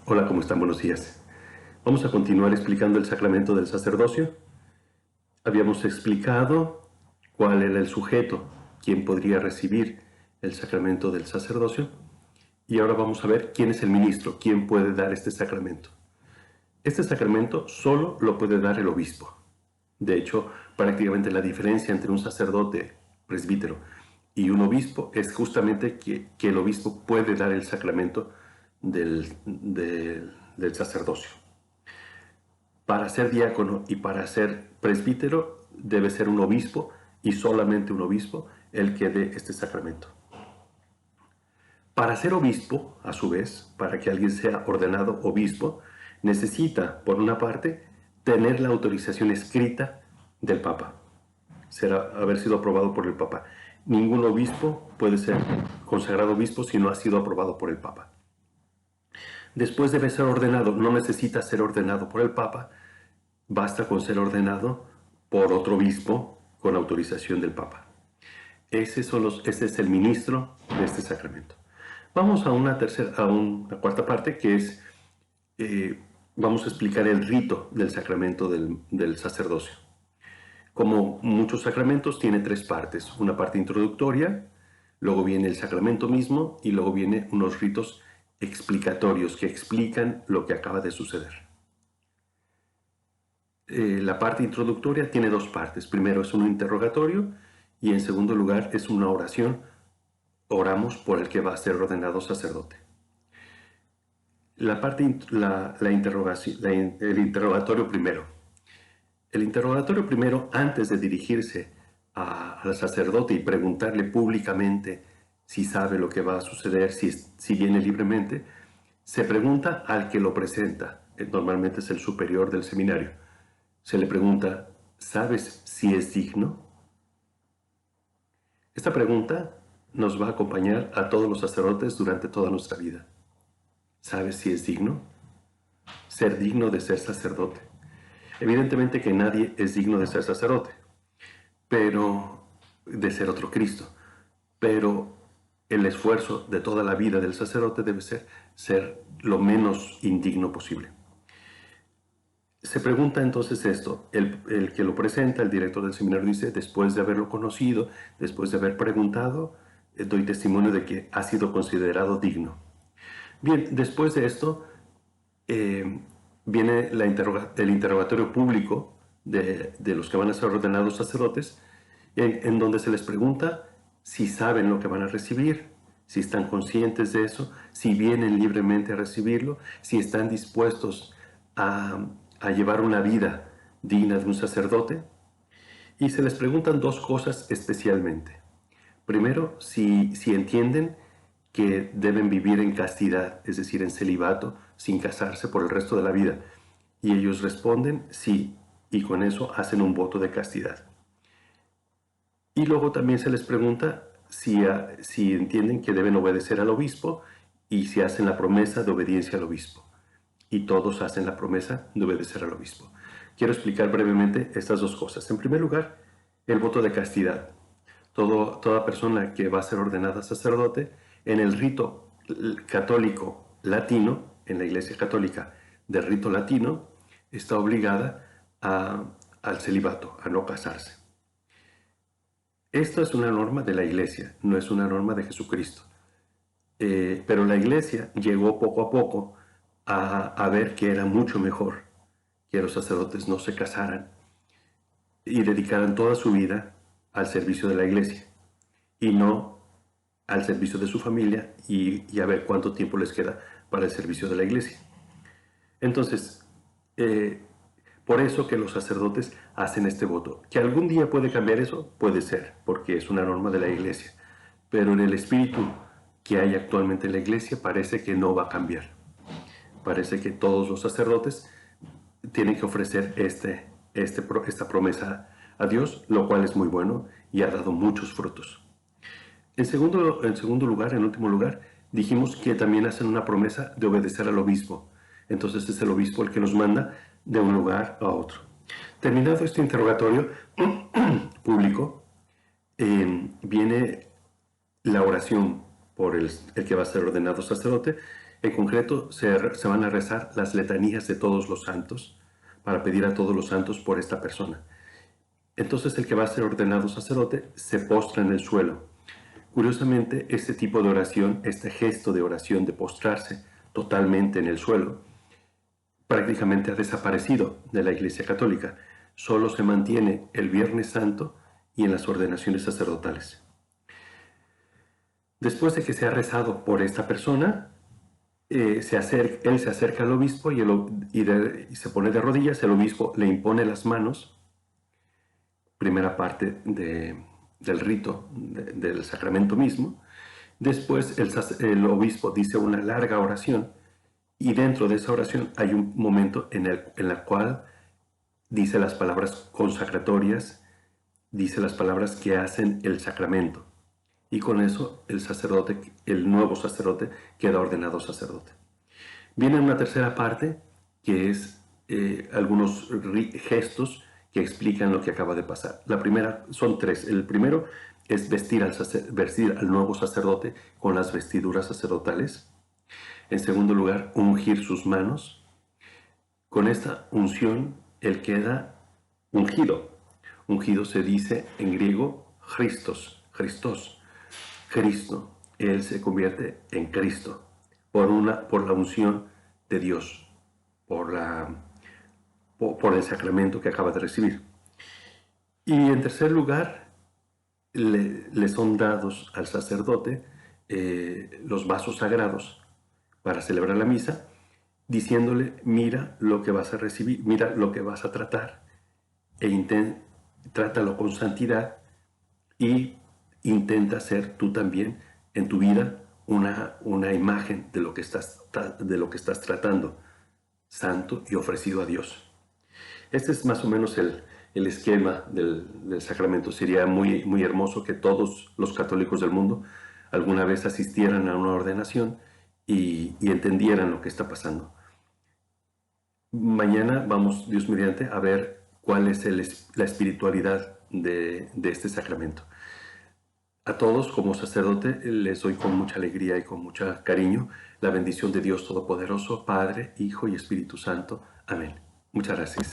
Hola, ¿cómo están? Buenos días. Vamos a continuar explicando el sacramento del sacerdocio. Habíamos explicado cuál era el sujeto, quién podría recibir el sacramento del sacerdocio. Y ahora vamos a ver quién es el ministro, quién puede dar este sacramento. Este sacramento solo lo puede dar el obispo. De hecho, prácticamente la diferencia entre un sacerdote, presbítero, y un obispo es justamente que el obispo puede dar el sacramento del sacerdocio. Para ser diácono y para ser presbítero debe ser un obispo y solamente un obispo el que dé este sacramento. Para ser obispo, a su vez, para que alguien sea ordenado obispo, necesita, por una parte, tener la autorización escrita del Papa, haber sido aprobado por el Papa. Ningún obispo puede ser consagrado obispo si no ha sido aprobado por el Papa. Después debe ser ordenado, no necesita ser ordenado por el Papa, basta con ser ordenado por otro obispo con autorización del Papa. Ese es el ministro de este sacramento. Vamos a una cuarta parte que es, vamos a explicar el rito del sacramento del sacerdocio. Como muchos sacramentos, tiene tres partes. Una parte introductoria, luego viene el sacramento mismo y luego vienen unos ritos explicatorios que explican lo que acaba de suceder. La parte introductoria tiene dos partes. Primero es un interrogatorio y en segundo lugar es una oración. Oramos por el que va a ser ordenado sacerdote. El interrogatorio primero. El interrogatorio primero, antes de dirigirse al sacerdote y preguntarle públicamente si sabe lo que va a suceder, si viene libremente, se pregunta al que lo presenta. Normalmente es el superior del seminario. Se le pregunta, ¿sabes si es digno? Esta pregunta nos va a acompañar a todos los sacerdotes durante toda nuestra vida. ¿Sabes si es digno? Ser digno de ser sacerdote. Evidentemente que nadie es digno de ser sacerdote, pero de ser otro Cristo. Pero el esfuerzo de toda la vida del sacerdote debe ser lo menos indigno posible. Se pregunta entonces esto, el que lo presenta, el director del seminario dice, después de haberlo conocido, después de haber preguntado, doy testimonio de que ha sido considerado digno. Bien, después de esto viene el interrogatorio público de los que van a ser ordenados sacerdotes, en donde se les pregunta si saben lo que van a recibir, si están conscientes de eso, si vienen libremente a recibirlo, si están dispuestos a llevar una vida digna de un sacerdote. Y se les preguntan dos cosas especialmente. Primero, si entienden que deben vivir en castidad, es decir, en celibato, sin casarse por el resto de la vida. Y ellos responden sí, y con eso hacen un voto de castidad. Y luego también se les pregunta si entienden que deben obedecer al obispo y si hacen la promesa de obediencia al obispo. Y todos hacen la promesa de obedecer al obispo. Quiero explicar brevemente estas dos cosas. En primer lugar, el voto de castidad. Toda persona que va a ser ordenada sacerdote, en el rito católico latino, en la Iglesia Católica del rito latino, está obligada al celibato, a no casarse. Esto es una norma de la Iglesia, no es una norma de Jesucristo. Pero la Iglesia llegó poco a poco a ver que era mucho mejor que los sacerdotes no se casaran y dedicaran toda su vida al servicio de la Iglesia y no al servicio de su familia y a ver cuánto tiempo les queda para el servicio de la Iglesia. Entonces, por eso que los sacerdotes hacen este voto. ¿Que algún día puede cambiar eso? Puede ser, porque es una norma de la Iglesia. Pero en el espíritu que hay actualmente en la Iglesia parece que no va a cambiar. Parece que todos los sacerdotes tienen que ofrecer esta promesa a Dios, lo cual es muy bueno y ha dado muchos frutos. En segundo lugar, en último lugar, dijimos que también hacen una promesa de obedecer al obispo. Entonces es el obispo el que los manda de un lugar a otro. Terminado este interrogatorio público, viene la oración por el que va a ser ordenado sacerdote, En concreto, se van a rezar las letanías de todos los santos para pedir a todos los santos por esta persona. Entonces el que va a ser ordenado sacerdote se postra en el suelo. Curiosamente, este tipo de oración, este gesto de oración de postrarse totalmente en el suelo, prácticamente ha desaparecido de la Iglesia Católica. Solo se mantiene el Viernes Santo y en las ordenaciones sacerdotales. Después de que se ha rezado por esta persona, él se acerca al obispo y se pone de rodillas. El obispo le impone las manos, primera parte del rito del sacramento mismo. Después el obispo dice una larga oración y dentro de esa oración hay un momento en la cual dice las palabras consacratorias, dice las palabras que hacen el sacramento. Y con eso el nuevo sacerdote, queda ordenado sacerdote. Viene una tercera parte, que es algunos gestos que explican lo que acaba de pasar. La primera, son tres. El primero es vestir al nuevo sacerdote con las vestiduras sacerdotales. En segundo lugar, ungir sus manos. Con esta unción, él queda ungido. Ungido se dice en griego Christos, Cristo. Él se convierte en Cristo por la unción de Dios, por el sacramento que acaba de recibir. Y en tercer lugar, le son dados al sacerdote los vasos sagrados para celebrar la misa, diciéndole: mira lo que vas a recibir, mira lo que vas a tratar, trátalo con santidad y intenta ser tú también en tu vida una imagen de lo que estás tratando, santo y ofrecido a Dios. Este es más o menos el esquema del sacramento. Sería muy, muy hermoso que todos los católicos del mundo alguna vez asistieran a una ordenación y entendieran lo que está pasando. Mañana vamos, Dios mediante, a ver cuál es la espiritualidad de este sacramento. A todos, como sacerdote, les doy con mucha alegría y con mucho cariño la bendición de Dios Todopoderoso, Padre, Hijo y Espíritu Santo. Amén. Muchas gracias.